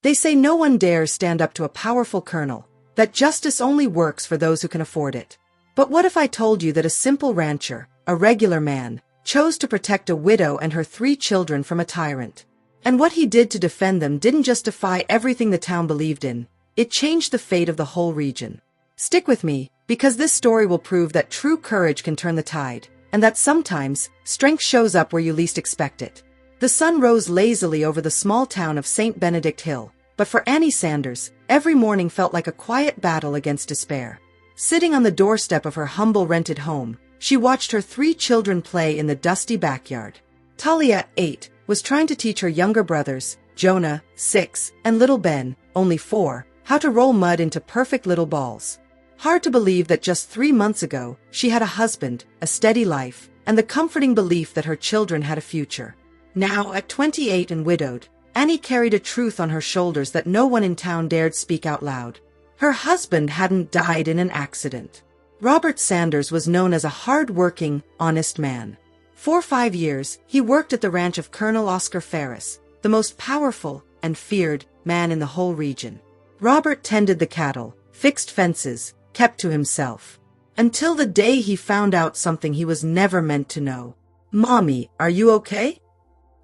They say no one dares stand up to a powerful colonel, that justice only works for those who can afford it. But what if I told you that a simple rancher, a regular man, chose to protect a widow and her 3 children from a tyrant? And what he did to defend them didn't just defy everything the town believed in, it changed the fate of the whole region. Stick with me, because this story will prove that true courage can turn the tide, and that sometimes, strength shows up where you least expect it. The sun rose lazily over the small town of St. Benedict Hill, but for Annie Sanders, every morning felt like a quiet battle against despair. Sitting on the doorstep of her humble rented home, she watched her 3 children play in the dusty backyard. Talia, 8, was trying to teach her younger brothers, Jonah, 6, and little Ben, only 4, how to roll mud into perfect little balls. Hard to believe that just 3 months ago, she had a husband, a steady life, and the comforting belief that her children had a future. Now, at 28 and widowed, Annie carried a truth on her shoulders that no one in town dared speak out loud. Her husband hadn't died in an accident. Robert Sanders was known as a hard-working, honest man. For 5 years, he worked at the ranch of Colonel Oscar Ferris, the most powerful and feared man in the whole region. Robert tended the cattle, fixed fences, kept to himself. Until the day he found out something he was never meant to know. "Mommy, are you okay?"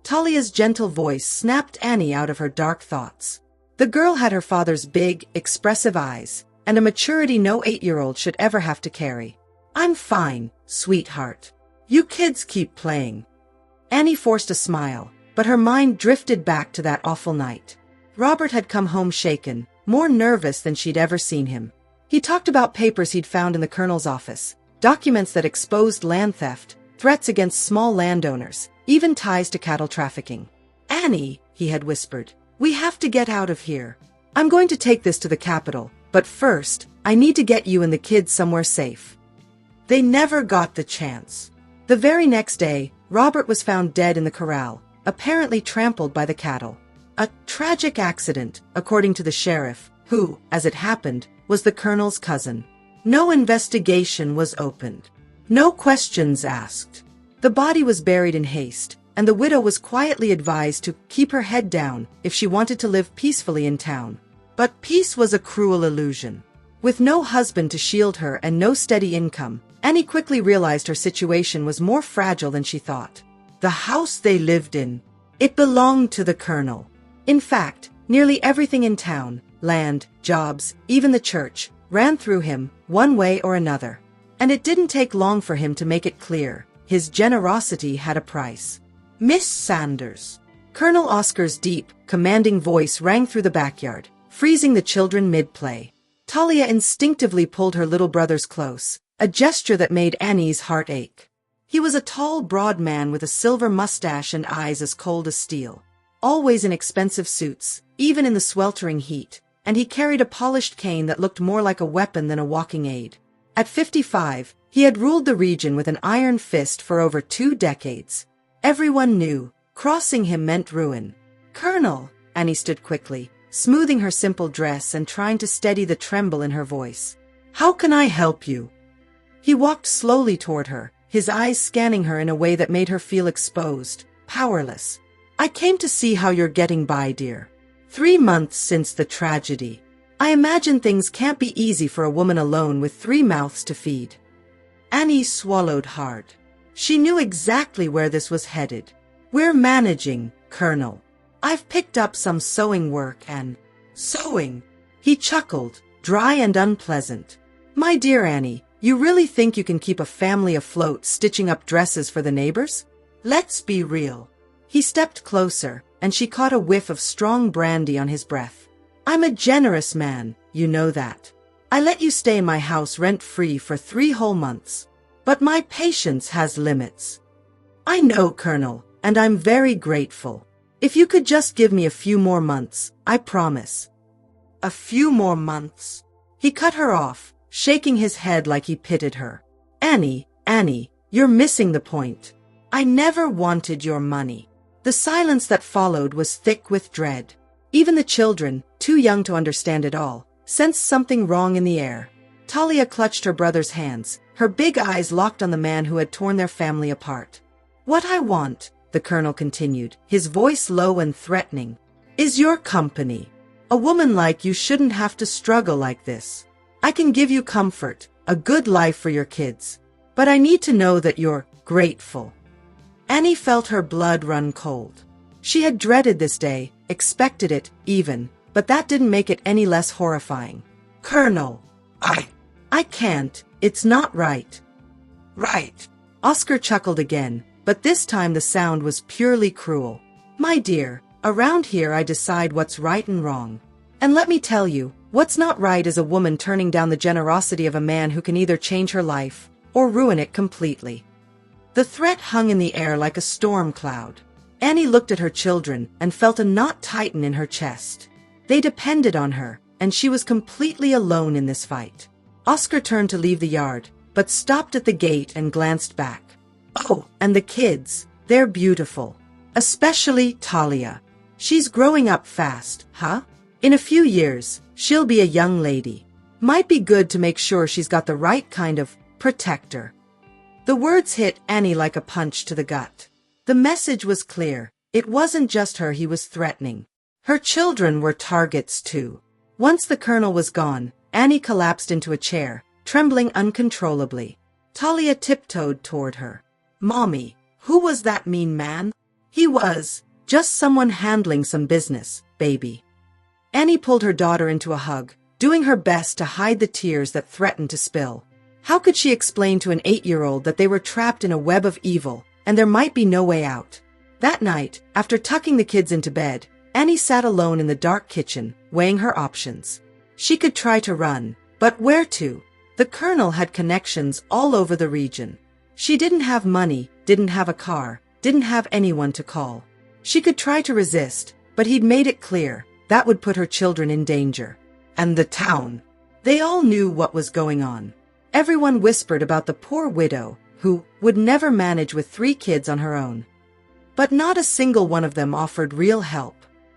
Talia's gentle voice snapped Annie out of her dark thoughts. The girl had her father's big, expressive eyes, and a maturity no 8-year-old should ever have to carry. "I'm fine, sweetheart. You kids keep playing." Annie forced a smile, but her mind drifted back to that awful night. Robert had come home shaken, more nervous than she'd ever seen him. He talked about papers he'd found in the colonel's office, documents that exposed land theft, threats against small landowners, even ties to cattle trafficking. "Annie," he had whispered, "we have to get out of here. I'm going to take this to the capital, but first, I need to get you and the kids somewhere safe." They never got the chance. The very next day, Robert was found dead in the corral, apparently trampled by the cattle. A tragic accident, according to the sheriff, who, as it happened, was the colonel's cousin. No investigation was opened. No questions asked. The body was buried in haste, and the widow was quietly advised to keep her head down if she wanted to live peacefully in town. But peace was a cruel illusion. With no husband to shield her and no steady income, Annie quickly realized her situation was more fragile than she thought. The house they lived in, it belonged to the colonel. In fact, nearly everything in town, land, jobs, even the church, ran through him, one way or another. And it didn't take long for him to make it clear, his generosity had a price. "Miss Sanders." Colonel Oscar's deep, commanding voice rang through the backyard, freezing the children mid-play. Talia instinctively pulled her little brothers close, a gesture that made Annie's heart ache. He was a tall, broad man with a silver mustache and eyes as cold as steel. Always in expensive suits, even in the sweltering heat, and he carried a polished cane that looked more like a weapon than a walking aid. At 55, he had ruled the region with an iron fist for over 2 decades. Everyone knew, crossing him meant ruin. "Colonel," Annie stood quickly, smoothing her simple dress and trying to steady the tremble in her voice. "How can I help you?" He walked slowly toward her, his eyes scanning her in a way that made her feel exposed, powerless. "I came to see how you're getting by, dear. 3 months since the tragedy. I imagine things can't be easy for a woman alone with 3 mouths to feed." Annie swallowed hard. She knew exactly where this was headed. "We're managing, Colonel. I've picked up some sewing work and—" "Sewing?" He chuckled, dry and unpleasant. "My dear Annie, you really think you can keep a family afloat stitching up dresses for the neighbors? Let's be real." He stepped closer, and she caught a whiff of strong brandy on his breath. "I'm a generous man, you know that. I let you stay in my house rent-free for 3 whole months. But my patience has limits." "I know, Colonel, and I'm very grateful. If you could just give me a few more months, I promise." "A few more months?" He cut her off, shaking his head like he pitied her. Annie, you're missing the point. I never wanted your money." The silence that followed was thick with dread. Even the children, too young to understand it all, sensed something wrong in the air. Talia clutched her brother's hands, her big eyes locked on the man who had torn their family apart. "What I want," the colonel continued, his voice low and threatening, "is your company. A woman like you shouldn't have to struggle like this. I can give you comfort, a good life for your kids. But I need to know that you're grateful. Annie felt her blood run cold. She had dreaded this day, expected it, even, but that didn't make it any less horrifying. Colonel, I can't, it's not right. Right. Oscar chuckled again, but this time the sound was purely cruel. My dear, around here I decide what's right and wrong. And let me tell you, what's not right is a woman turning down the generosity of a man who can either change her life or ruin it completely. The threat hung in the air like a storm cloud. Annie looked at her children and felt a knot tighten in her chest. They depended on her, and she was completely alone in this fight. Oscar turned to leave the yard, but stopped at the gate and glanced back. Oh, and the kids, they're beautiful. Especially Talia. She's growing up fast, huh? In a few years, she'll be a young lady. Might be good to make sure she's got the right kind of protector. The words hit Annie like a punch to the gut. The message was clear. It wasn't just her he was threatening. Her children were targets too. Once the colonel was gone, Annie collapsed into a chair, trembling uncontrollably. Talia tiptoed toward her. Mommy, who was that mean man? He was just someone handling some business, baby. Annie pulled her daughter into a hug, doing her best to hide the tears that threatened to spill. How could she explain to an 8-year-old that they were trapped in a web of evil, and there might be no way out? That night, after tucking the kids into bed, Annie sat alone in the dark kitchen, weighing her options. She could try to run, but where to? The colonel had connections all over the region. She didn't have money, didn't have a car, didn't have anyone to call. She could try to resist, but he'd made it clear that would put her children in danger. And the town. They all knew what was going on. Everyone whispered about the poor widow, who would never manage with 3 kids on her own. But not a single one of them offered real help.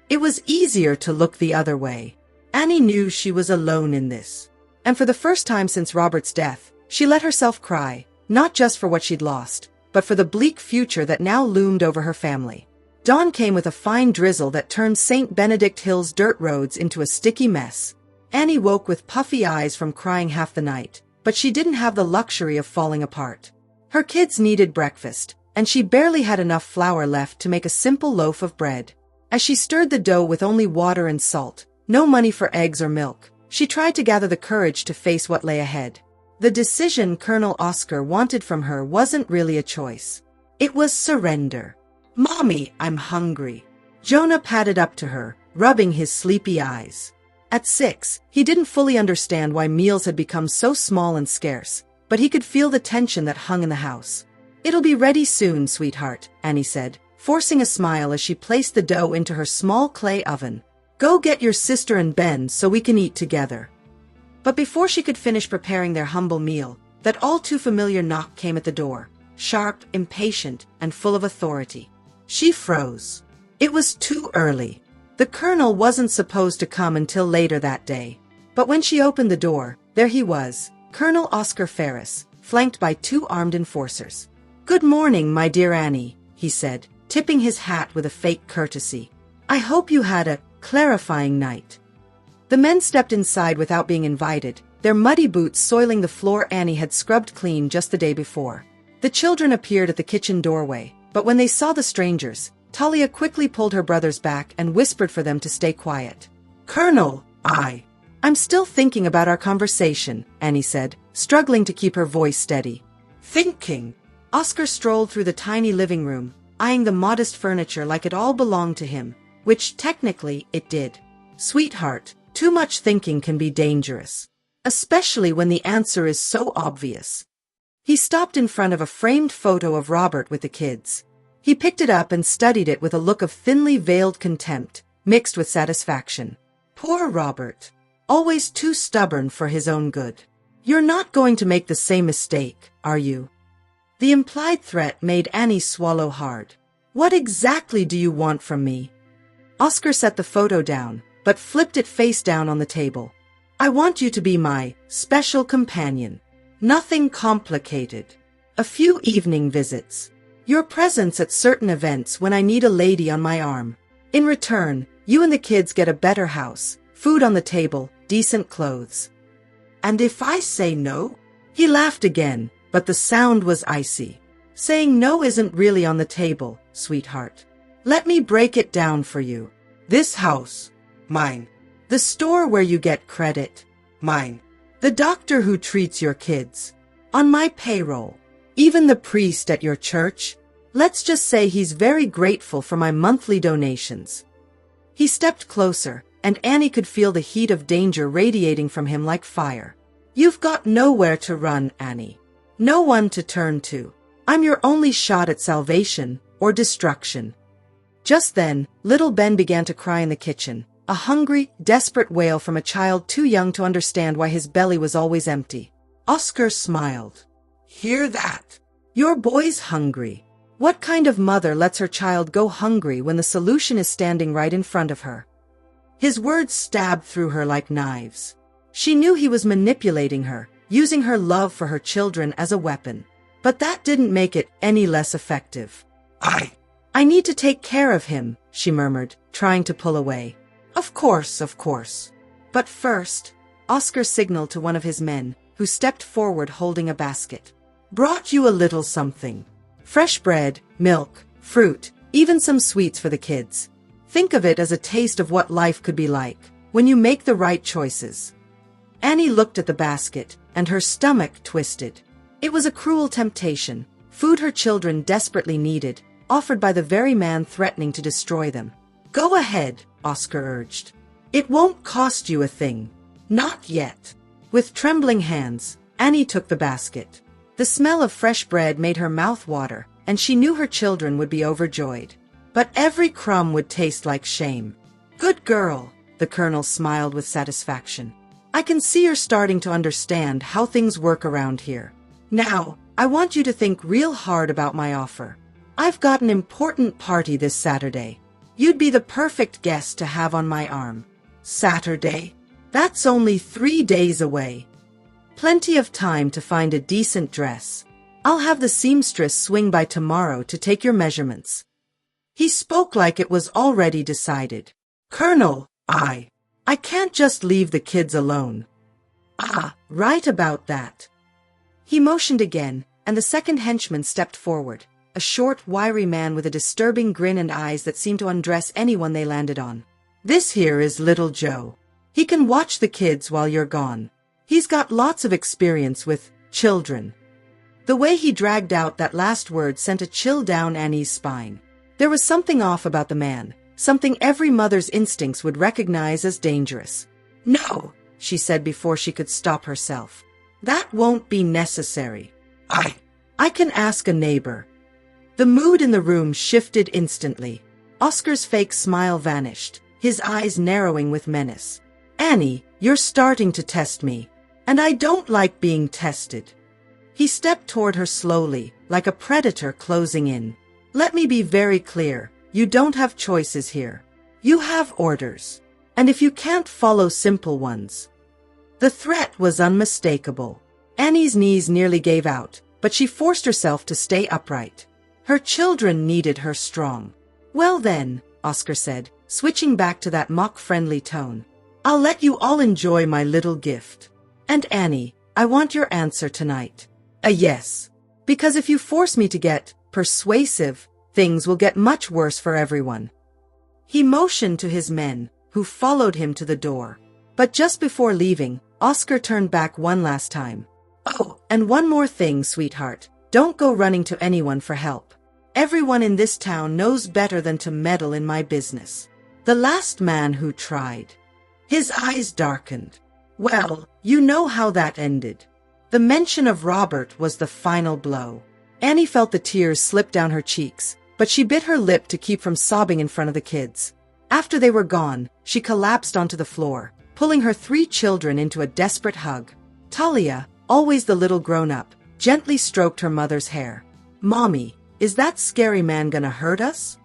It was easier to look the other way. Annie knew she was alone in this. And for the first time since Robert's death, she let herself cry, not just for what she'd lost, but for the bleak future that now loomed over her family. Dawn came with a fine drizzle that turned St. Benedict Hill's dirt roads into a sticky mess. Annie woke with puffy eyes from crying half the night, but she didn't have the luxury of falling apart. Her kids needed breakfast, and she barely had enough flour left to make a simple loaf of bread. As she stirred the dough with only water and salt, no money for eggs or milk, she tried to gather the courage to face what lay ahead. The decision Colonel Oscar wanted from her wasn't really a choice. It was surrender. Mommy, I'm hungry. Jonah padded up to her, rubbing his sleepy eyes. At 6, he didn't fully understand why meals had become so small and scarce, but he could feel the tension that hung in the house. It'll be ready soon, sweetheart, Annie said, forcing a smile as she placed the dough into her small clay oven. Go get your sister and Ben so we can eat together. But before she could finish preparing their humble meal, that all too familiar knock came at the door, sharp, impatient, and full of authority. She froze. It was too early. The colonel wasn't supposed to come until later that day. But when she opened the door, there he was, Colonel Oscar Ferris, flanked by 2 armed enforcers. Good morning, my dear Annie, he said, tipping his hat with a fake courtesy. I hope you had a clarifying night. The men stepped inside without being invited, their muddy boots soiling the floor Annie had scrubbed clean just the day before. The children appeared at the kitchen doorway, but when they saw the strangers, Talia quickly pulled her brothers back and whispered for them to stay quiet. Colonel, I'm still thinking about our conversation, Annie said, struggling to keep her voice steady. Thinking? Oscar strolled through the tiny living room, eyeing the modest furniture like it all belonged to him, which technically it did. Sweetheart, too much thinking can be dangerous, especially when the answer is so obvious. He stopped in front of a framed photo of Robert with the kids. He picked it up and studied it with a look of thinly veiled contempt, mixed with satisfaction. Poor Robert. Always too stubborn for his own good. You're not going to make the same mistake, are you? The implied threat made Annie swallow hard. What exactly do you want from me? Oscar set the photo down, but flipped it face down on the table. I want you to be my special companion. Nothing complicated. A few evening visits. Your presence at certain events when I need a lady on my arm. In return, you and the kids get a better house, food on the table, decent clothes. And if I say no? He laughed again, but the sound was icy. Saying no isn't really on the table, sweetheart. Let me break it down for you. This house, mine. The store where you get credit, Mine. the doctor who treats your kids, on my payroll. Even the priest at your church, let's just say he's very grateful for my monthly donations. He stepped closer, and Annie could feel the heat of danger radiating from him like fire. You've got nowhere to run, Annie. No one to turn to. I'm your only shot at salvation or destruction. Just then, little Ben began to cry in the kitchen, a hungry, desperate wail from a child too young to understand why his belly was always empty. Oscar smiled. Hear that? Your boy's hungry. What kind of mother lets her child go hungry when the solution is standing right in front of her? His words stabbed through her like knives. She knew he was manipulating her, using her love for her children as a weapon. But that didn't make it any less effective. I need to take care of him, she murmured, trying to pull away. Of course, of course. But first, Oscar signaled to one of his men, who stepped forward holding a basket. Brought you a little something. Fresh bread, milk, fruit, even some sweets for the kids. Think of it as a taste of what life could be like, when you make the right choices. Annie looked at the basket, and her stomach twisted. It was a cruel temptation, food her children desperately needed, offered by the very man threatening to destroy them. Go ahead, Oscar urged. It won't cost you a thing. Not yet. With trembling hands, Annie took the basket. The smell of fresh bread made her mouth water, and she knew her children would be overjoyed. But every crumb would taste like shame. Good girl, the colonel smiled with satisfaction. I can see you're starting to understand how things work around here. Now, I want you to think real hard about my offer. I've got an important party this Saturday. You'd be the perfect guest to have on my arm. Saturday? That's only 3 days away. Plenty of time to find a decent dress. I'll have the seamstress swing by tomorrow to take your measurements. He spoke like it was already decided. Colonel, I can't just leave the kids alone. Right about that. He motioned again, and the second henchman stepped forward, a short, wiry man with a disturbing grin and eyes that seemed to undress anyone they landed on. This here is little Joe. He can watch the kids while you're gone. He's got lots of experience with children. The way he dragged out that last word sent a chill down Annie's spine. There was something off about the man, something every mother's instincts would recognize as dangerous. No, she said before she could stop herself. That won't be necessary. I can ask a neighbor. The mood in the room shifted instantly. Oscar's fake smile vanished, his eyes narrowing with menace. Annie, you're starting to test me, and I don't like being tested. He stepped toward her slowly, like a predator closing in. Let me be very clear, you don't have choices here. You have orders. And if you can't follow simple ones. The threat was unmistakable. Annie's knees nearly gave out, but she forced herself to stay upright. Her children needed her strong. Well then, Oscar said, switching back to that mock-friendly tone. I'll let you all enjoy my little gift. And Annie, I want your answer tonight. A yes. Because if you force me to get persuasive, things will get much worse for everyone. He motioned to his men, who followed him to the door. But just before leaving, Oscar turned back one last time. Oh, and one more thing, sweetheart. Don't go running to anyone for help. Everyone in this town knows better than to meddle in my business. The last man who tried. His eyes darkened. Well, you know how that ended. The mention of Robert was the final blow. Annie felt the tears slip down her cheeks, but she bit her lip to keep from sobbing in front of the kids. After they were gone, she collapsed onto the floor, pulling her 3 children into a desperate hug. Talia, always the little grown-up, gently stroked her mother's hair. Mommy, is that scary man gonna hurt us?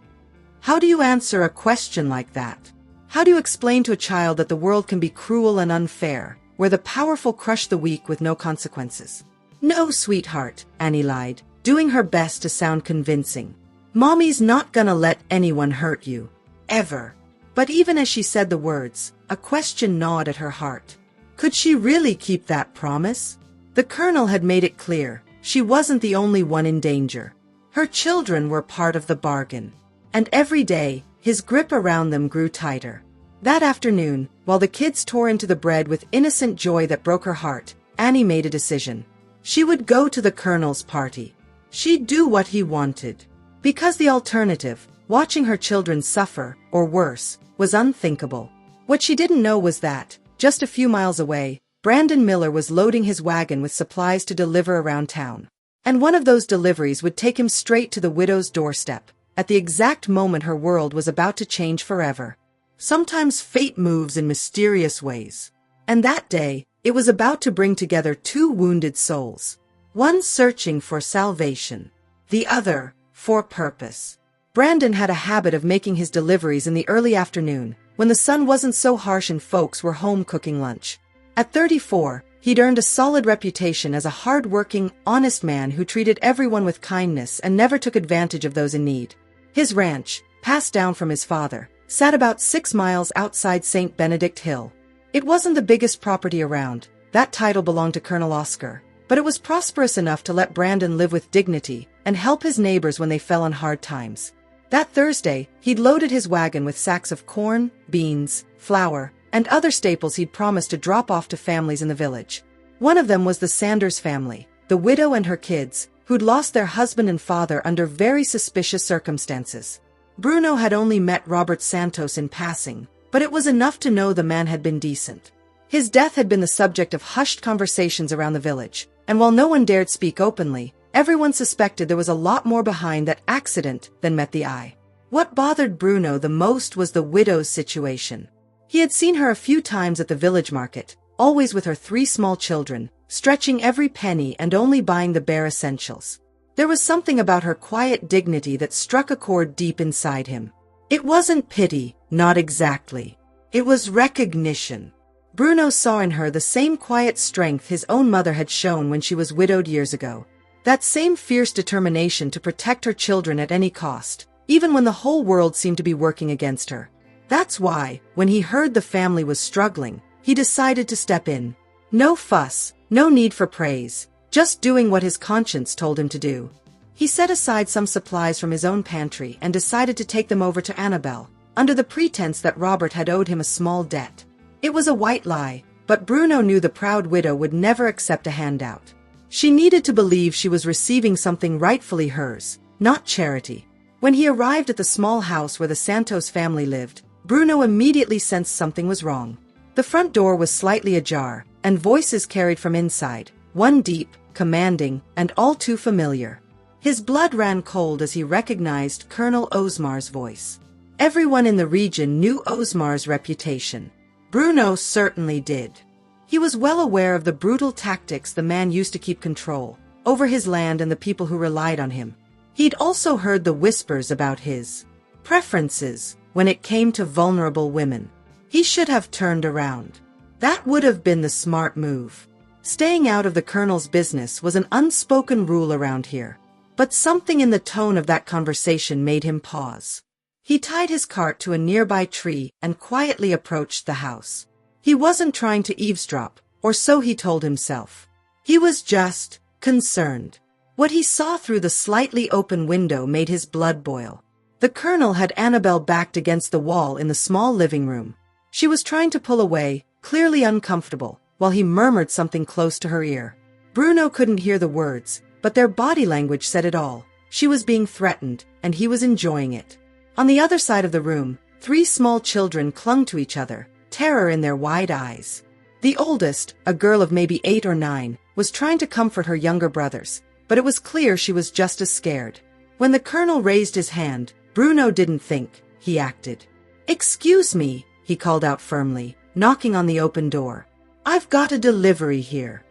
How do you answer a question like that? How do you explain to a child that the world can be cruel and unfair, where the powerful crush the weak with no consequences? No, sweetheart, Annie lied, doing her best to sound convincing. Mommy's not gonna let anyone hurt you. Ever. But even as she said the words, a question gnawed at her heart. Could she really keep that promise? The colonel had made it clear she wasn't the only one in danger. Her children were part of the bargain. And every day, his grip around them grew tighter. That afternoon, while the kids tore into the bread with innocent joy that broke her heart, Annie made a decision. She would go to the colonel's party. She'd do what he wanted. Because the alternative, watching her children suffer, or worse, was unthinkable. What she didn't know was that, just a few miles away, Brandon Miller was loading his wagon with supplies to deliver around town. And one of those deliveries would take him straight to the widow's doorstep, at the exact moment her world was about to change forever. Sometimes fate moves in mysterious ways. And that day, it was about to bring together two wounded souls. One searching for salvation, the other for purpose. Brandon had a habit of making his deliveries in the early afternoon, when the sun wasn't so harsh and folks were home cooking lunch. At 34, he'd earned a solid reputation as a hard-working, honest man who treated everyone with kindness and never took advantage of those in need. His ranch, passed down from his father, sat about 6 miles outside St. Benedict Hill. It wasn't the biggest property around, that title belonged to Colonel Oscar, but it was prosperous enough to let Brandon live with dignity and help his neighbors when they fell on hard times. That Thursday, he'd loaded his wagon with sacks of corn, beans, flour, and other staples he'd promised to drop off to families in the village. One of them was the Sanders family, the widow and her kids, who'd lost their husband and father under very suspicious circumstances. Bruno had only met Robert Santos in passing, but it was enough to know the man had been decent. His death had been the subject of hushed conversations around the village, and while no one dared speak openly, everyone suspected there was a lot more behind that accident than met the eye. What bothered Bruno the most was the widow's situation. He had seen her a few times at the village market, always with her 3 small children, stretching every penny and only buying the bare essentials. There was something about her quiet dignity that struck a chord deep inside him. It wasn't pity, not exactly. It was recognition. Bruno saw in her the same quiet strength his own mother had shown when she was widowed years ago. That same fierce determination to protect her children at any cost, even when the whole world seemed to be working against her. That's why, when he heard the family was struggling, he decided to step in. No fuss, no need for praise, just doing what his conscience told him to do. He set aside some supplies from his own pantry and decided to take them over to Annabelle, under the pretense that Robert had owed him a small debt. It was a white lie, but Bruno knew the proud widow would never accept a handout. She needed to believe she was receiving something rightfully hers, not charity. When he arrived at the small house where the Santos family lived, Bruno immediately sensed something was wrong. The front door was slightly ajar, and voices carried from inside, one deep, commanding, and all too familiar. His blood ran cold as he recognized Colonel Osmar's voice. Everyone in the region knew Osmar's reputation. Bruno certainly did. He was well aware of the brutal tactics the man used to keep control over his land and the people who relied on him. He'd also heard the whispers about his preferences when it came to vulnerable women. He should have turned around. That would have been the smart move. Staying out of the colonel's business was an unspoken rule around here. But something in the tone of that conversation made him pause. He tied his cart to a nearby tree and quietly approached the house. He wasn't trying to eavesdrop, or so he told himself. He was just concerned. What he saw through the slightly open window made his blood boil. The colonel had Annabelle backed against the wall in the small living room. She was trying to pull away, clearly uncomfortable, while he murmured something close to her ear. Bruno couldn't hear the words, but their body language said it all. She was being threatened, and he was enjoying it. On the other side of the room, 3 small children clung to each other, terror in their wide eyes. The oldest, a girl of maybe 8 or 9, was trying to comfort her younger brothers, but it was clear she was just as scared. When the colonel raised his hand, Bruno didn't think, he acted. "Excuse me," he called out firmly, knocking on the open door. "I've got a delivery here."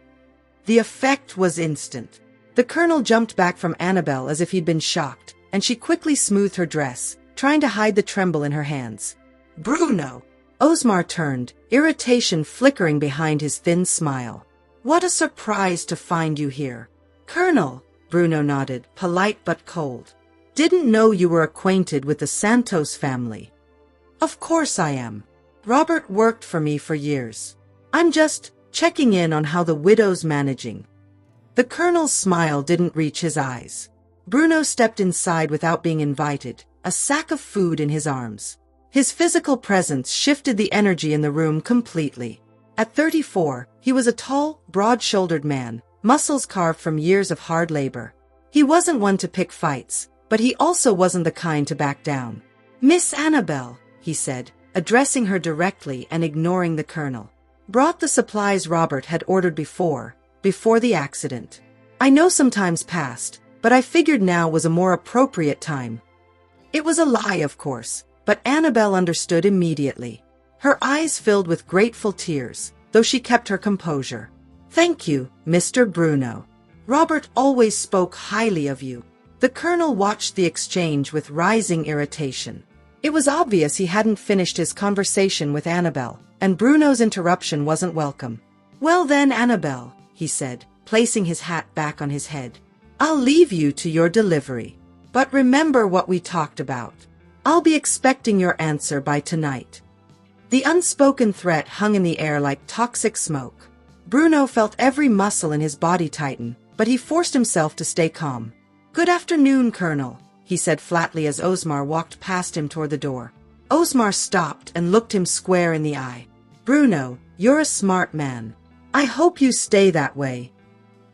The effect was instant. The colonel jumped back from Annabelle as if he'd been shocked, and she quickly smoothed her dress, trying to hide the tremble in her hands. "Bruno!" Osmar turned, irritation flickering behind his thin smile. "What a surprise to find you here." "Colonel," Bruno nodded, polite but cold. "Didn't know you were acquainted with the Santos family." Of course I am. Robert worked for me for years. I'm just checking in on how the widow's managing. The colonel's smile didn't reach his eyes. Bruno stepped inside without being invited, a sack of food in his arms. His physical presence shifted the energy in the room completely. At 34, he was a tall, broad-shouldered man, muscles carved from years of hard labor. He wasn't one to pick fights, but he also wasn't the kind to back down. "Miss Annabelle," he said, addressing her directly and ignoring the colonel. "Brought the supplies Robert had ordered before the accident. I know some time's passed, but I figured now was a more appropriate time." It was a lie, of course, but Annabelle understood immediately. Her eyes filled with grateful tears, though she kept her composure. "Thank you, Mr. Bruno. Robert always spoke highly of you." The colonel watched the exchange with rising irritation. It was obvious he hadn't finished his conversation with Annabelle, and Bruno's interruption wasn't welcome. "Well then, Annabelle," he said, placing his hat back on his head. "I'll leave you to your delivery. But remember what we talked about. I'll be expecting your answer by tonight." The unspoken threat hung in the air like toxic smoke. Bruno felt every muscle in his body tighten, but he forced himself to stay calm. "Good afternoon, Colonel," he said flatly as Osmar walked past him toward the door. Osmar stopped and looked him square in the eye. "Bruno, you're a smart man. I hope you stay that way."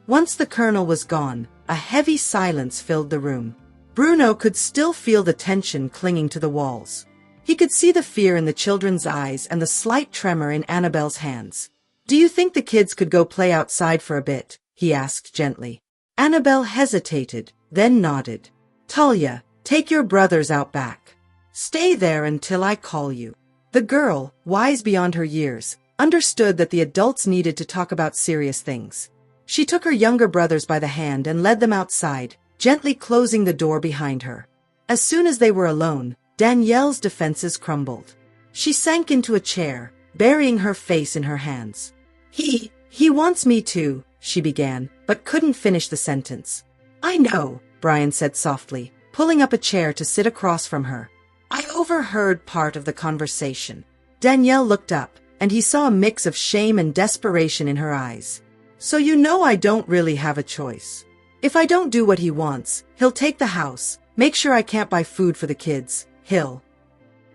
Once the colonel was gone, a heavy silence filled the room. Bruno could still feel the tension clinging to the walls. He could see the fear in the children's eyes and the slight tremor in Annabelle's hands. "Do you think the kids could go play outside for a bit?" he asked gently. Annabelle hesitated, then nodded. "Talia, take your brothers out back. Stay there until I call you." The girl, wise beyond her years, understood that the adults needed to talk about serious things. She took her younger brothers by the hand and led them outside, gently closing the door behind her. As soon as they were alone, Danielle's defenses crumbled. She sank into a chair, burying her face in her hands. He wants me to," she began, but couldn't finish the sentence. "I know," Brian said softly, pulling up a chair to sit across from her. "I overheard part of the conversation." Danielle looked up, and he saw a mix of shame and desperation in her eyes. "So you know I don't really have a choice. If I don't do what he wants, he'll take the house, make sure I can't buy food for the kids. He'll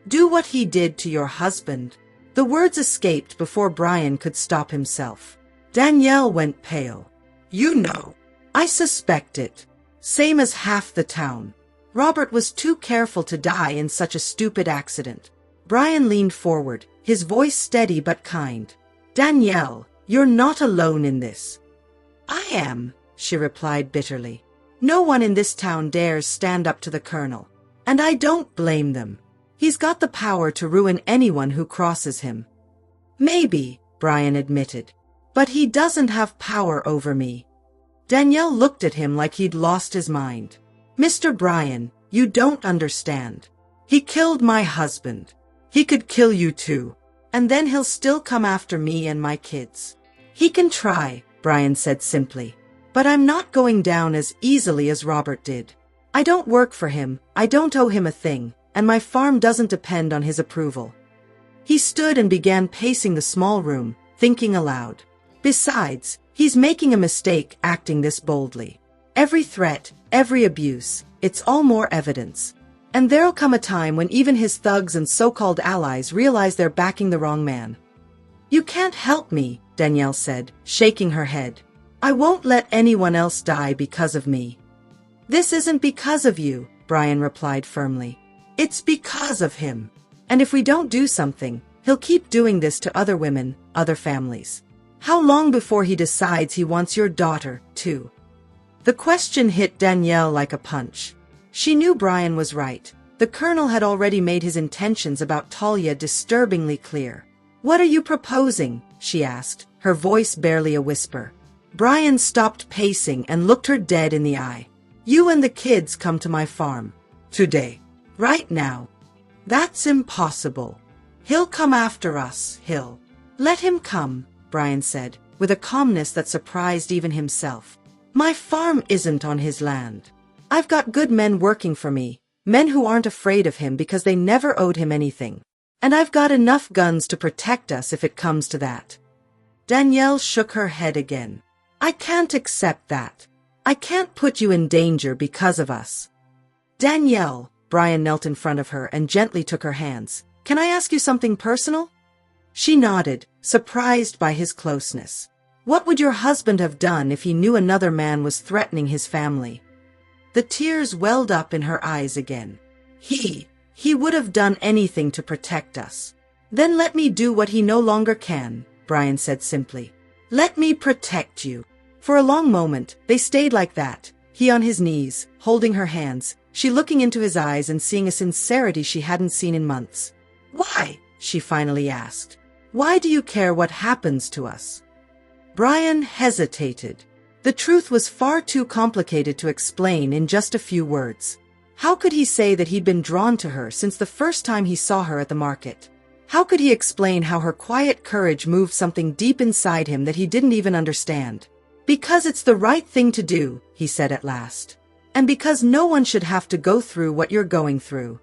do what he did to your husband." The words escaped before Brian could stop himself. Danielle went pale. "You know." "I suspect it. Same as half the town. Robert was too careful to die in such a stupid accident." Brian leaned forward, his voice steady but kind. "Danielle, you're not alone in this." "I am," she replied bitterly. "No one in this town dares stand up to the colonel. And I don't blame them. He's got the power to ruin anyone who crosses him." "Maybe," Brian admitted. "But he doesn't have power over me." Danielle looked at him like he'd lost his mind. "Mr. Brian, you don't understand. He killed my husband. He could kill you too. And then he'll still come after me and my kids." "He can try," Brian said simply. "But I'm not going down as easily as Robert did. I don't work for him, I don't owe him a thing, and my farm doesn't depend on his approval." He stood and began pacing the small room, thinking aloud. "Besides, he's making a mistake acting this boldly. Every threat, every abuse, it's all more evidence. And there'll come a time when even his thugs and so-called allies realize they're backing the wrong man." "You can't help me," Danielle said, shaking her head. "I won't let anyone else die because of me." "This isn't because of you," Brian replied firmly. "It's because of him. And if we don't do something, he'll keep doing this to other women, other families. How long before he decides he wants your daughter, too?" The question hit Danielle like a punch. She knew Brian was right. The colonel had already made his intentions about Talia disturbingly clear. "What are you proposing?" she asked, her voice barely a whisper. Brian stopped pacing and looked her dead in the eye. "You and the kids come to my farm. Today. Right now." "That's impossible. He'll come after us, he'll." "Let him come," Brian said, with a calmness that surprised even himself. "My farm isn't on his land. I've got good men working for me, men who aren't afraid of him because they never owed him anything. And I've got enough guns to protect us if it comes to that. Danielle shook her head again. I can't accept that. I can't put you in danger because of us. Danielle, Brian knelt in front of her and gently took her hands. Can I ask you something personal? She nodded, surprised by his closeness. What would your husband have done if he knew another man was threatening his family? The tears welled up in her eyes again. He would have done anything to protect us. Then let me do what he no longer can, Brian said simply. Let me protect you. For a long moment, they stayed like that, he on his knees, holding her hands, she looking into his eyes and seeing a sincerity she hadn't seen in months. Why? She finally asked. Why do you care what happens to us? Brian hesitated. The truth was far too complicated to explain in just a few words. How could he say that he'd been drawn to her since the first time he saw her at the market? How could he explain how her quiet courage moved something deep inside him that he didn't even understand? Because it's the right thing to do, he said at last. And because no one should have to go through what you're going through.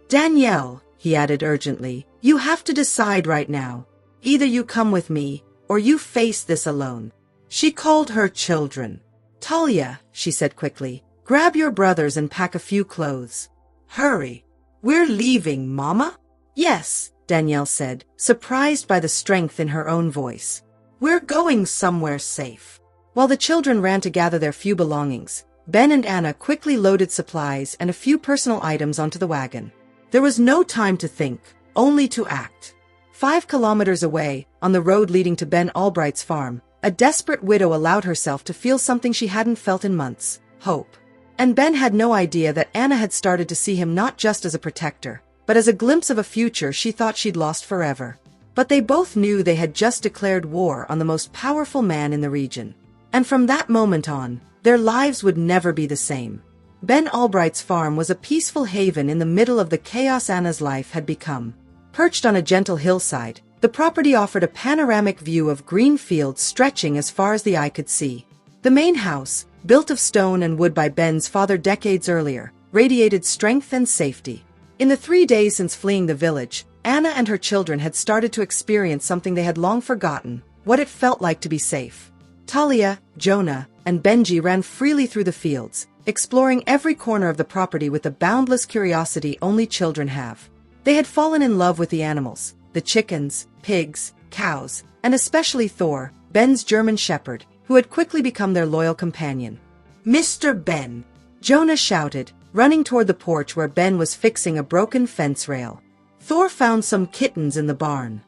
Danielle, he added urgently, you have to decide right now. Either you come with me, or you face this alone. She called her children. Talia, she said quickly, grab your brothers and pack a few clothes. Hurry. We're leaving, Mama? Yes, Danielle said, surprised by the strength in her own voice. We're going somewhere safe. While the children ran to gather their few belongings, Ben and Anna quickly loaded supplies and a few personal items onto the wagon. There was no time to think, only to act. 5 kilometers away, on the road leading to Ben Albright's farm, a desperate widow allowed herself to feel something she hadn't felt in months, hope. And Ben had no idea that Anna had started to see him not just as a protector, but as a glimpse of a future she thought she'd lost forever. But they both knew they had just declared war on the most powerful man in the region. And from that moment on, their lives would never be the same. Ben Albright's farm was a peaceful haven in the middle of the chaos Anna's life had become. Perched on a gentle hillside, the property offered a panoramic view of green fields stretching as far as the eye could see. The main house, built of stone and wood by Ben's father decades earlier, radiated strength and safety. In the 3 days since fleeing the village, Anna and her children had started to experience something they had long forgotten, what it felt like to be safe. Talia, Jonah, and Benji ran freely through the fields, exploring every corner of the property with the boundless curiosity only children have. They had fallen in love with the animals, the chickens, pigs, cows, and especially Thor, Ben's German shepherd, who had quickly become their loyal companion. Mr. Ben! Jonah shouted, running toward the porch where Ben was fixing a broken fence rail. Thor found some kittens in the barn.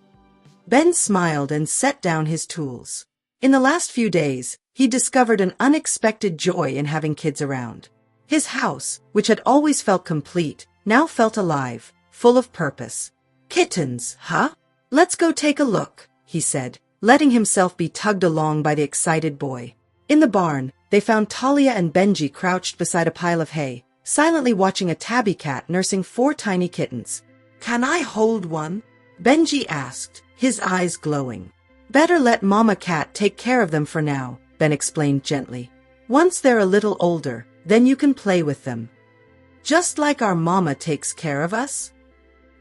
Ben smiled and set down his tools. In the last few days, he discovered an unexpected joy in having kids around. His house, which had always felt complete, now felt alive, full of purpose. Kittens, huh? Let's go take a look, he said, letting himself be tugged along by the excited boy. In the barn, they found Talia and Benji crouched beside a pile of hay, silently watching a tabby cat nursing 4 tiny kittens. Can I hold one? Benji asked, his eyes glowing. Better let Mama Cat take care of them for now, Ben explained gently. Once they're a little older, then you can play with them. Just like our mama takes care of us?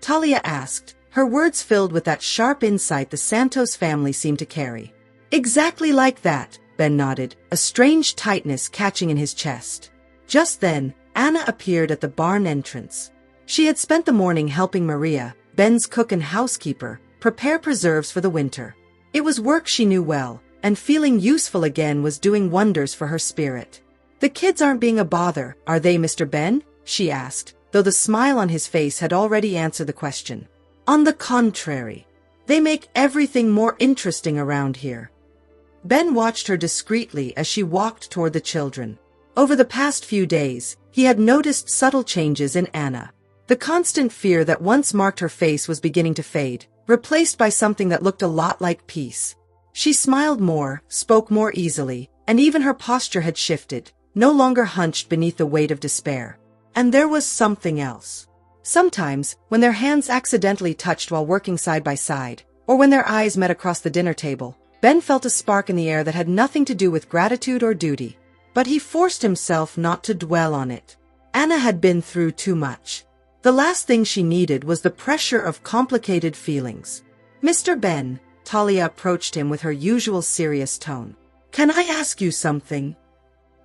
Talia asked, her words filled with that sharp insight the Santos family seemed to carry. Exactly like that, Ben nodded, a strange tightness catching in his chest. Just then, Anna appeared at the barn entrance. She had spent the morning helping Maria, Ben's cook and housekeeper, prepare preserves for the winter. It was work she knew well, and feeling useful again was doing wonders for her spirit. The kids aren't being a bother, are they, Mr. Ben? She asked, though the smile on his face had already answered the question. On the contrary, they make everything more interesting around here. Ben watched her discreetly as she walked toward the children. Over the past few days, he had noticed subtle changes in Anna. The constant fear that once marked her face was beginning to fade, replaced by something that looked a lot like peace. She smiled more, spoke more easily, and even her posture had shifted, no longer hunched beneath the weight of despair. And there was something else. Sometimes, when their hands accidentally touched while working side by side, or when their eyes met across the dinner table, Ben felt a spark in the air that had nothing to do with gratitude or duty. But he forced himself not to dwell on it. Anna had been through too much. The last thing she needed was the pressure of complicated feelings. Mr. Ben, Talia approached him with her usual serious tone. Can I ask you something?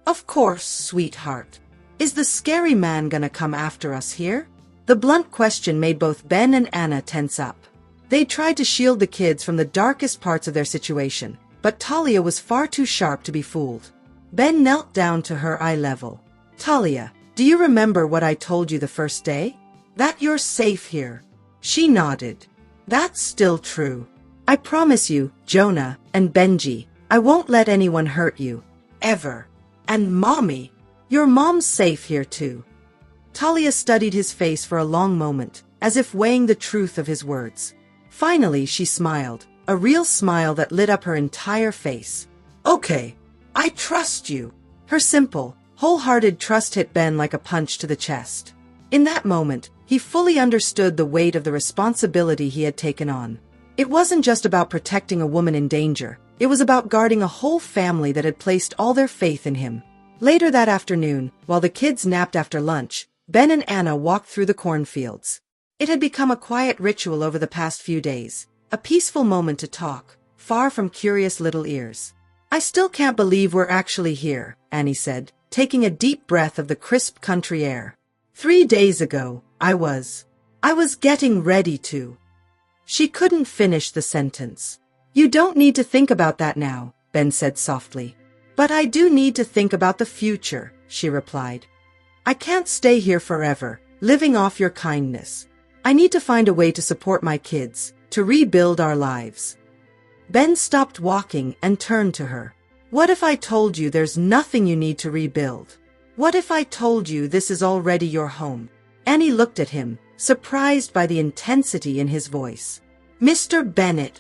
Of course, sweetheart. Is the scary man gonna come after us here? The blunt question made both Ben and Anna tense up. They tried to shield the kids from the darkest parts of their situation, but Talia was far too sharp to be fooled. Ben knelt down to her eye level. Talia, do you remember what I told you the first day? That you're safe here. She nodded. That's still true. I promise you, Jonah and Benji, I won't let anyone hurt you. Ever. And Mommy, your mom's safe here too. Talia studied his face for a long moment, as if weighing the truth of his words. Finally, she smiled, a real smile that lit up her entire face. Okay, I trust you. Her simple, wholehearted trust hit Ben like a punch to the chest. In that moment, he fully understood the weight of the responsibility he had taken on. It wasn't just about protecting a woman in danger. It was about guarding a whole family that had placed all their faith in him. Later that afternoon, while the kids napped after lunch, Ben and Anna walked through the cornfields. It had become a quiet ritual over the past few days, a peaceful moment to talk, far from curious little ears. I still can't believe we're actually here, Annie said, taking a deep breath of the crisp country air. 3 days ago, I was getting ready to. She couldn't finish the sentence. You don't need to think about that now, Ben said softly. But I do need to think about the future, she replied. I can't stay here forever, living off your kindness. I need to find a way to support my kids, to rebuild our lives. Ben stopped walking and turned to her. What if I told you there's nothing you need to rebuild? What if I told you this is already your home? Annie looked at him, surprised by the intensity in his voice. Mr. Bennett,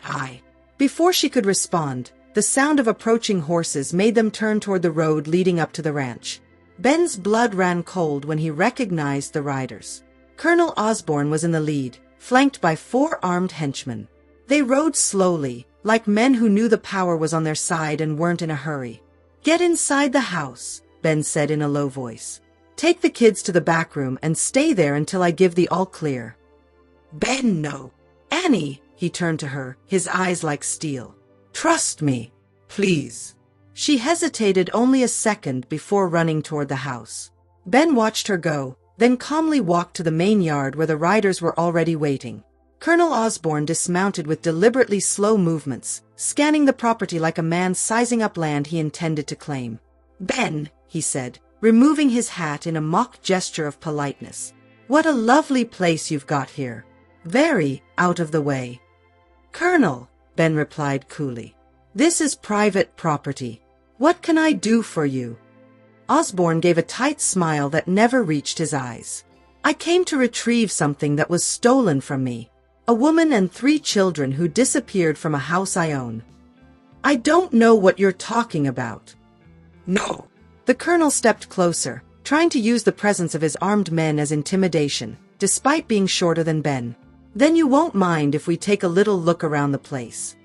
Before she could respond, the sound of approaching horses made them turn toward the road leading up to the ranch. Ben's blood ran cold when he recognized the riders. Colonel Osborne was in the lead, flanked by 4 armed henchmen. They rode slowly, like men who knew the power was on their side and weren't in a hurry. Get inside the house, Ben said in a low voice. Take the kids to the back room and stay there until I give the all clear. Ben, no. Annie, he turned to her, his eyes like steel. Trust me, please. She hesitated only a second before running toward the house. Ben watched her go, then calmly walked to the main yard where the riders were already waiting. Colonel Osborne dismounted with deliberately slow movements, scanning the property like a man sizing up land he intended to claim. Ben, he said, removing his hat in a mock gesture of politeness. What a lovely place you've got here. Very out of the way. Colonel, Ben replied coolly. This is private property. What can I do for you? Osborne gave a tight smile that never reached his eyes. I came to retrieve something that was stolen from me. A woman and 3 children who disappeared from a house I own. I don't know what you're talking about. No. The colonel stepped closer, trying to use the presence of his armed men as intimidation, despite being shorter than Ben. Then you won't mind if we take a little look around the place.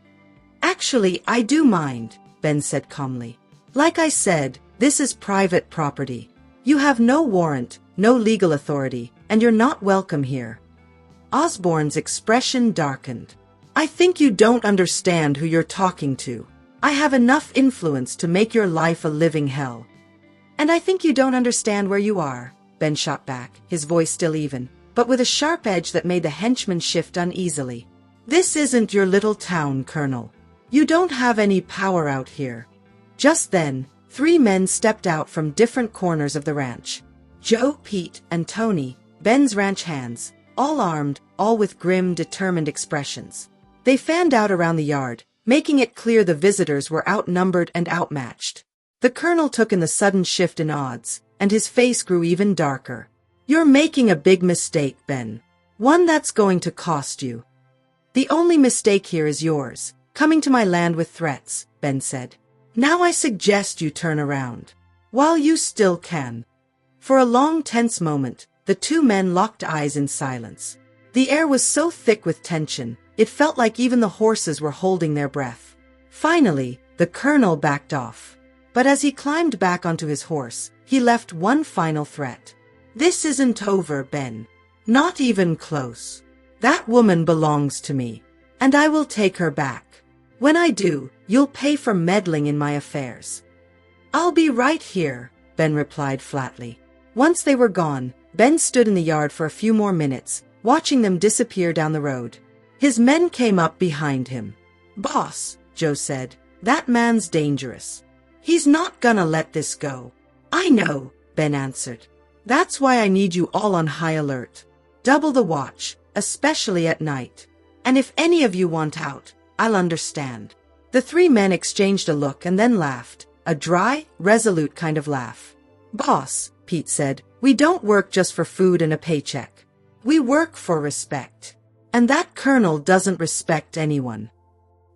Actually, I do mind, Ben said calmly. Like I said, this is private property. You have no warrant, no legal authority, and you're not welcome here. Osborne's expression darkened. I think you don't understand who you're talking to. I have enough influence to make your life a living hell. And I think you don't understand where you are, Ben shot back, his voice still even, but with a sharp edge that made the henchman shift uneasily. This isn't your little town, Colonel. You don't have any power out here. Just then, 3 men stepped out from different corners of the ranch. Joe, Pete, and Tony, Ben's ranch hands, all armed, all with grim, determined expressions. They fanned out around the yard, making it clear the visitors were outnumbered and outmatched. The colonel took in the sudden shift in odds, and his face grew even darker. You're making a big mistake, Ben. One that's going to cost you. The only mistake here is yours, coming to my land with threats, Ben said. Now I suggest you turn around. While you still can. For a long, tense moment, the 2 men locked eyes in silence. The air was so thick with tension, it felt like even the horses were holding their breath. Finally, the colonel backed off. But as he climbed back onto his horse, he left one final threat. This isn't over, Ben. Not even close. That woman belongs to me, and I will take her back. When I do, you'll pay for meddling in my affairs." "I'll be right here," Ben replied flatly. Once they were gone, Ben stood in the yard for a few more minutes, watching them disappear down the road. His men came up behind him. "Boss," Joe said, "that man's dangerous." "He's not gonna let this go." "I know," Ben answered. "That's why I need you all on high alert. Double the watch, especially at night. And if any of you want out, I'll understand." The three men exchanged a look and then laughed, a dry, resolute kind of laugh. "Boss," Pete said, "we don't work just for food and a paycheck. We work for respect. And that colonel doesn't respect anyone.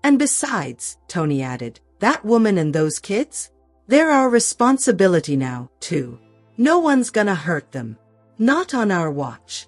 And besides," Tony added, "that woman and those kids? They're our responsibility now, too. No one's gonna hurt them. Not on our watch."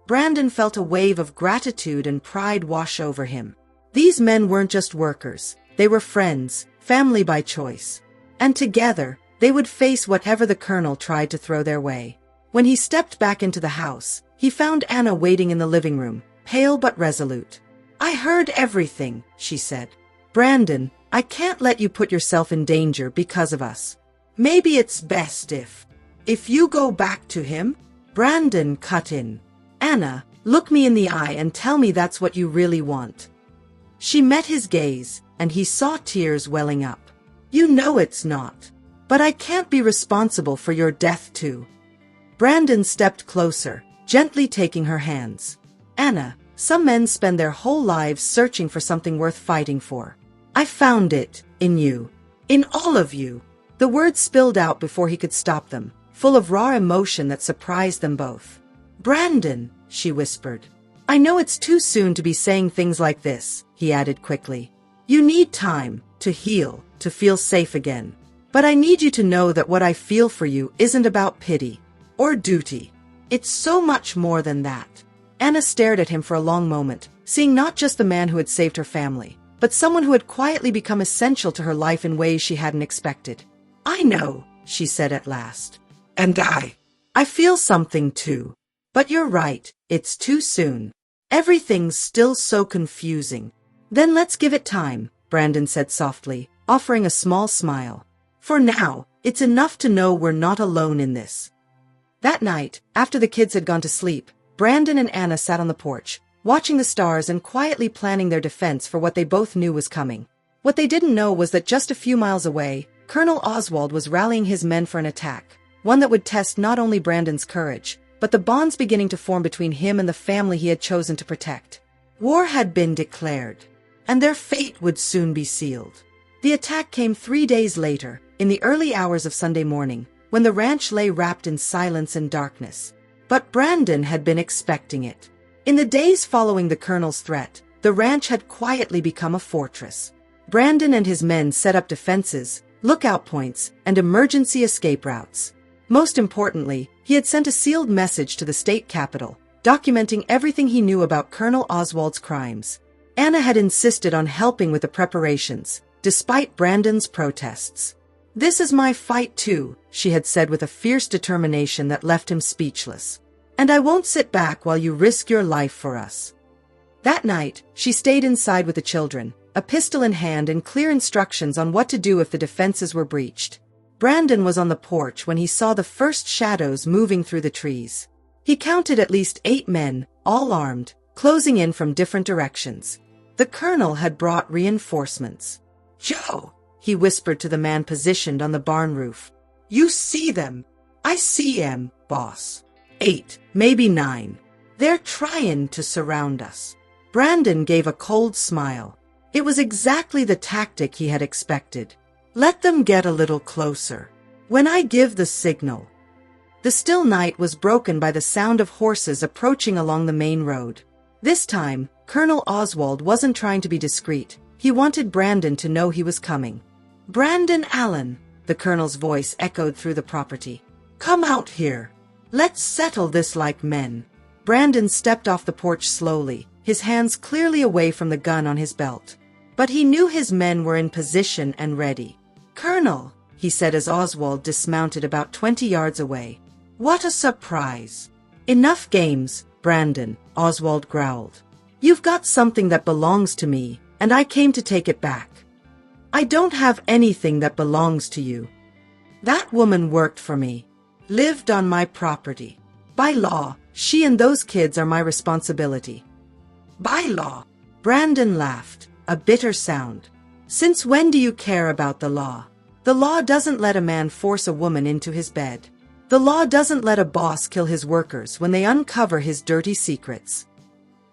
Brandon felt a wave of gratitude and pride wash over him. These men weren't just workers, they were friends, family by choice. And together, they would face whatever the colonel tried to throw their way. When he stepped back into the house, he found Anna waiting in the living room, pale but resolute. "I heard everything," she said. "Brandon, I can't let you put yourself in danger because of us. Maybe it's best if you go back to him." Brandon cut in. "Anna, look me in the eye and tell me that's what you really want." She met his gaze, and he saw tears welling up. "You know it's not. But I can't be responsible for your death too." Brandon stepped closer, gently taking her hands. "Anna, some men spend their whole lives searching for something worth fighting for. I found it in you. In all of you." The words spilled out before he could stop them, full of raw emotion that surprised them both. "Brandon," she whispered. "I know it's too soon to be saying things like this," he added quickly. "You need time to heal, to feel safe again. But I need you to know that what I feel for you isn't about pity or duty. It's so much more than that." Anna stared at him for a long moment, seeing not just the man who had saved her family, but someone who had quietly become essential to her life in ways she hadn't expected. "I know," she said at last. "And I feel something too. But you're right, it's too soon. Everything's still so confusing." "Then let's give it time," Brandon said softly, offering a small smile. "For now, it's enough to know we're not alone in this." That night, after the kids had gone to sleep, Brandon and Anna sat on the porch, watching the stars and quietly planning their defense for what they both knew was coming. What they didn't know was that just a few miles away, Colonel Oswald was rallying his men for an attack, one that would test not only Brandon's courage, but the bonds beginning to form between him and the family he had chosen to protect. War had been declared, and their fate would soon be sealed. The attack came 3 days later, in the early hours of Sunday morning, when the ranch lay wrapped in silence and darkness. But Brandon had been expecting it. In the days following the colonel's threat, the ranch had quietly become a fortress. Brandon and his men set up defenses, lookout points, and emergency escape routes. Most importantly, he had sent a sealed message to the state capital, documenting everything he knew about Colonel Oswald's crimes. Anna had insisted on helping with the preparations, despite Brandon's protests. "This is my fight too," she had said with a fierce determination that left him speechless. "And I won't sit back while you risk your life for us." That night, she stayed inside with the children, a pistol in hand and clear instructions on what to do if the defenses were breached. Brandon was on the porch when he saw the first shadows moving through the trees. He counted at least 8 men, all armed, closing in from different directions. The colonel had brought reinforcements. "Joe," he whispered to the man positioned on the barn roof. "You see them?" "I see 'em, boss. 8, maybe 9. They're trying to surround us." Brandon gave a cold smile. It was exactly the tactic he had expected. "Let them get a little closer. When I give the signal." The still night was broken by the sound of horses approaching along the main road. This time, Colonel Oswald wasn't trying to be discreet. He wanted Brandon to know he was coming. "Brandon Allen," the colonel's voice echoed through the property. "Come out here. Let's settle this like men." Brandon stepped off the porch slowly, his hands clearly away from the gun on his belt. But he knew his men were in position and ready. "Colonel," he said as Oswald dismounted about 20 yards away. "What a surprise." "Enough games," Brandon, Oswald growled. You've got something that belongs to me, and I came to take it back. I don't have anything that belongs to you. That woman worked for me, lived on my property. By law, she and those kids are my responsibility. By law? Brandon laughed, a bitter sound. Since when do you care about the law? The law doesn't let a man force a woman into his bed. The law doesn't let a boss kill his workers when they uncover his dirty secrets.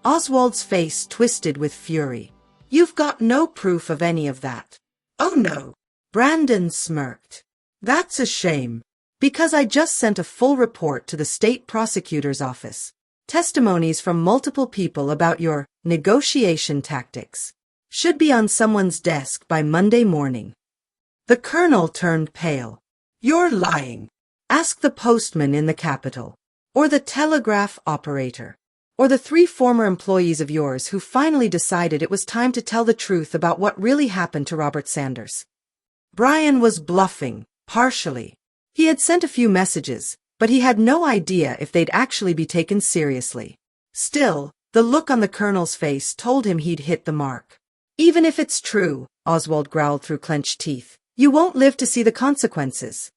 Oswald's face twisted with fury. You've got no proof of any of that. Oh no. Brandon smirked. That's a shame. Because I just sent a full report to the state prosecutor's office. Testimonies from multiple people about your negotiation tactics should be on someone's desk by Monday morning. The colonel turned pale. You're lying. Ask the postman in the Capitol, or the telegraph operator, or the 3 former employees of yours who finally decided it was time to tell the truth about what really happened to Robert Sanders. Brian was bluffing, partially. He had sent a few messages, but he had no idea if they'd actually be taken seriously. Still, the look on the colonel's face told him he'd hit the mark. Even if it's true, Oswald growled through clenched teeth, you won't live to see the consequences.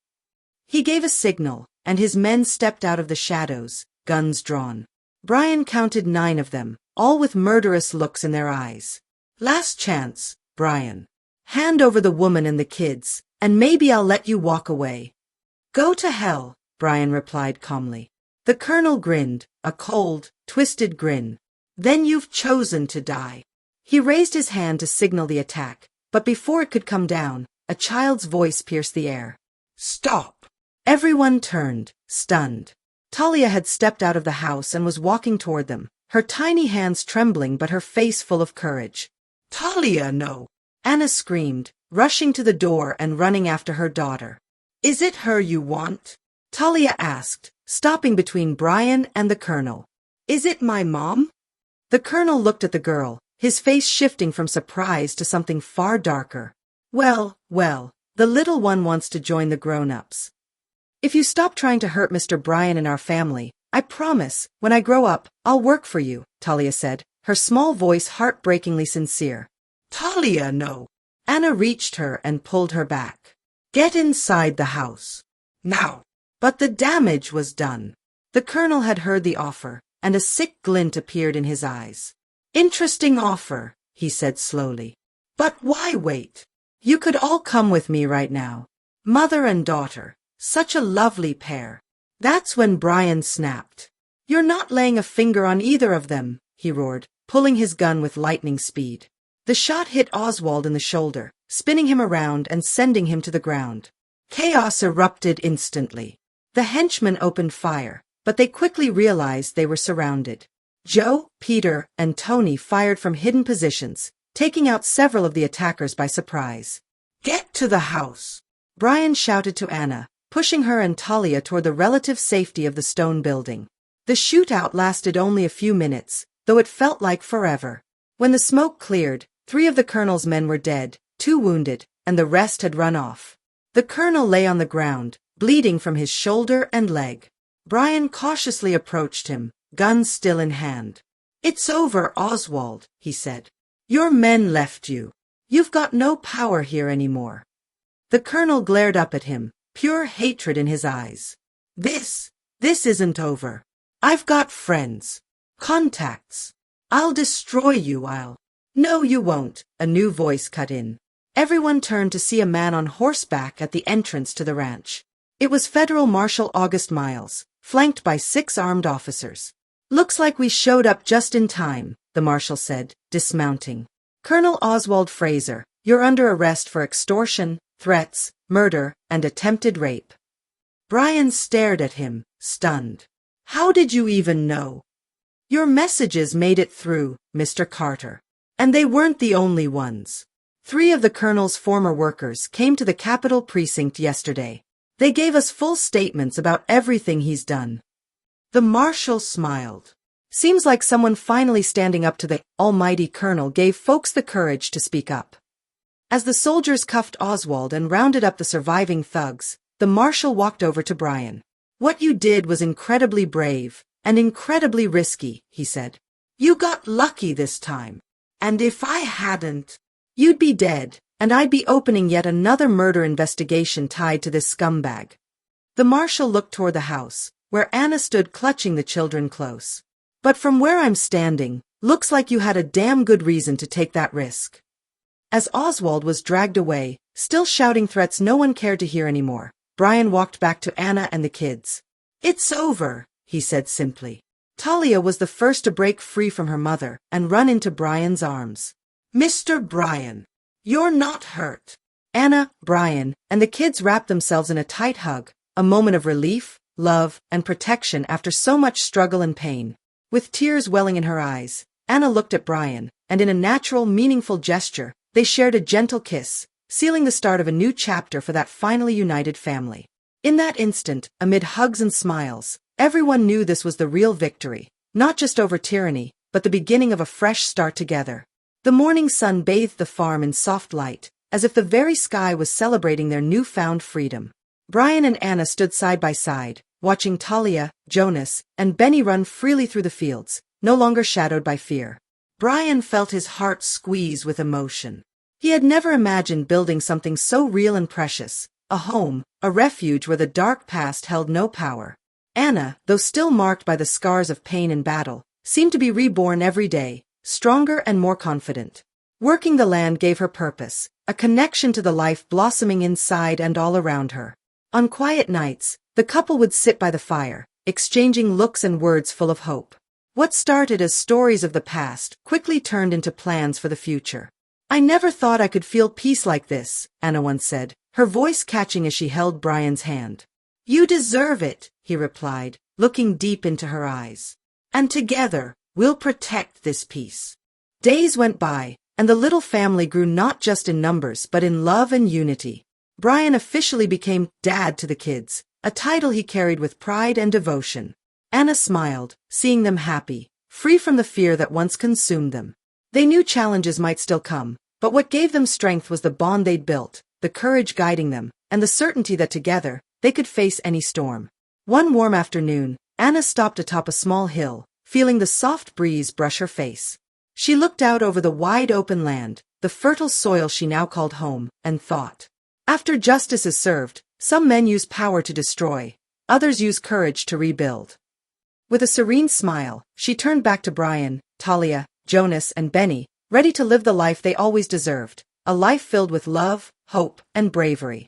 He gave a signal, and his men stepped out of the shadows, guns drawn. Brian counted 9 of them, all with murderous looks in their eyes. Last chance, Brian. Hand over the woman and the kids, and maybe I'll let you walk away. Go to hell, Brian replied calmly. The colonel grinned, a cold, twisted grin. Then you've chosen to die. He raised his hand to signal the attack, but before it could come down, a child's voice pierced the air. Stop! Everyone turned, stunned. Talia had stepped out of the house and was walking toward them, her tiny hands trembling but her face full of courage. Talia, no! Anna screamed, rushing to the door and running after her daughter. Is it her you want? Talia asked, stopping between Brian and the colonel. Is it my mom? The colonel looked at the girl, his face shifting from surprise to something far darker. Well, the little one wants to join the grown-ups. If you stop trying to hurt Mr. Brian and our family, I promise, when I grow up, I'll work for you, Talia said, her small voice heartbreakingly sincere. Talia, no. Anna reached her and pulled her back. Get inside the house. Now. But the damage was done. The colonel had heard the offer, and a sick glint appeared in his eyes. Interesting offer, he said slowly. But why wait? You could all come with me right now. Mother and daughter. Such a lovely pair. That's when Brian snapped. You're not laying a finger on either of them, he roared, pulling his gun with lightning speed. The shot hit Oswald in the shoulder, spinning him around and sending him to the ground. Chaos erupted instantly. The henchmen opened fire, but they quickly realized they were surrounded. Joe, Peter, and Tony fired from hidden positions, taking out several of the attackers by surprise. Get to the house! Brian shouted to Anna, pushing her and Talia toward the relative safety of the stone building. The shootout lasted only a few minutes, though it felt like forever. When the smoke cleared, 3 of the colonel's men were dead, 2 wounded, and the rest had run off. The colonel lay on the ground, bleeding from his shoulder and leg. Brian cautiously approached him, gun still in hand. It's over, Oswald, he said. Your men left you. You've got no power here anymore. The colonel glared up at him, pure hatred in his eyes. This isn't over. I've got friends. Contacts. I'll destroy you, No, you won't, a new voice cut in. Everyone turned to see a man on horseback at the entrance to the ranch. It was Federal Marshal August Miles, flanked by 6 armed officers. Looks like we showed up just in time, the marshal said, dismounting. Colonel Oswald Fraser, you're under arrest for extortion, threats, murder, and attempted rape. Brian stared at him, stunned. How did you even know? Your messages made it through, Mr. Carter. And they weren't the only ones. 3 of the colonel's former workers came to the Capitol precinct yesterday. They gave us full statements about everything he's done. The marshal smiled. Seems like someone finally standing up to the almighty colonel gave folks the courage to speak up. As the soldiers cuffed Oswald and rounded up the surviving thugs, the marshal walked over to Brian. What you did was incredibly brave, and incredibly risky, he said. You got lucky this time. And if I hadn't, you'd be dead, and I'd be opening yet another murder investigation tied to this scumbag. The marshal looked toward the house, where Anna stood clutching the children close. But from where I'm standing, looks like you had a damn good reason to take that risk. As Oswald was dragged away, still shouting threats no one cared to hear anymore, Brian walked back to Anna and the kids. It's over, he said simply. Talia was the first to break free from her mother and run into Brian's arms. Mr. Brian, you're not hurt. Anna, Brian, and the kids wrapped themselves in a tight hug, a moment of relief, love, and protection after so much struggle and pain. With tears welling in her eyes, Anna looked at Brian, and in a natural, meaningful gesture, they shared a gentle kiss, sealing the start of a new chapter for that finally united family. In that instant, amid hugs and smiles, everyone knew this was the real victory, not just over tyranny, but the beginning of a fresh start together. The morning sun bathed the farm in soft light, as if the very sky was celebrating their newfound freedom. Brian and Anna stood side by side, watching Talia, Jonas, and Benny run freely through the fields, no longer shadowed by fear. Brian felt his heart squeeze with emotion. He had never imagined building something so real and precious, a home, a refuge where the dark past held no power. Anna, though still marked by the scars of pain and battle, seemed to be reborn every day, stronger and more confident. Working the land gave her purpose, a connection to the life blossoming inside and all around her. On quiet nights, the couple would sit by the fire, exchanging looks and words full of hope. What started as stories of the past quickly turned into plans for the future. I never thought I could feel peace like this, Anna once said, her voice catching as she held Brian's hand. You deserve it, he replied, looking deep into her eyes. And together, we'll protect this peace. Days went by, and the little family grew not just in numbers but in love and unity. Brian officially became dad to the kids, a title he carried with pride and devotion. Anna smiled, seeing them happy, free from the fear that once consumed them. They knew challenges might still come, but what gave them strength was the bond they'd built, the courage guiding them, and the certainty that together, they could face any storm. One warm afternoon, Anna stopped atop a small hill, feeling the soft breeze brush her face. She looked out over the wide open land, the fertile soil she now called home, and thought. After justice is served, some men use power to destroy, others use courage to rebuild. With a serene smile, she turned back to Brian, Talia, Jonas, and Benny, ready to live the life they always deserved, a life filled with love, hope, and bravery.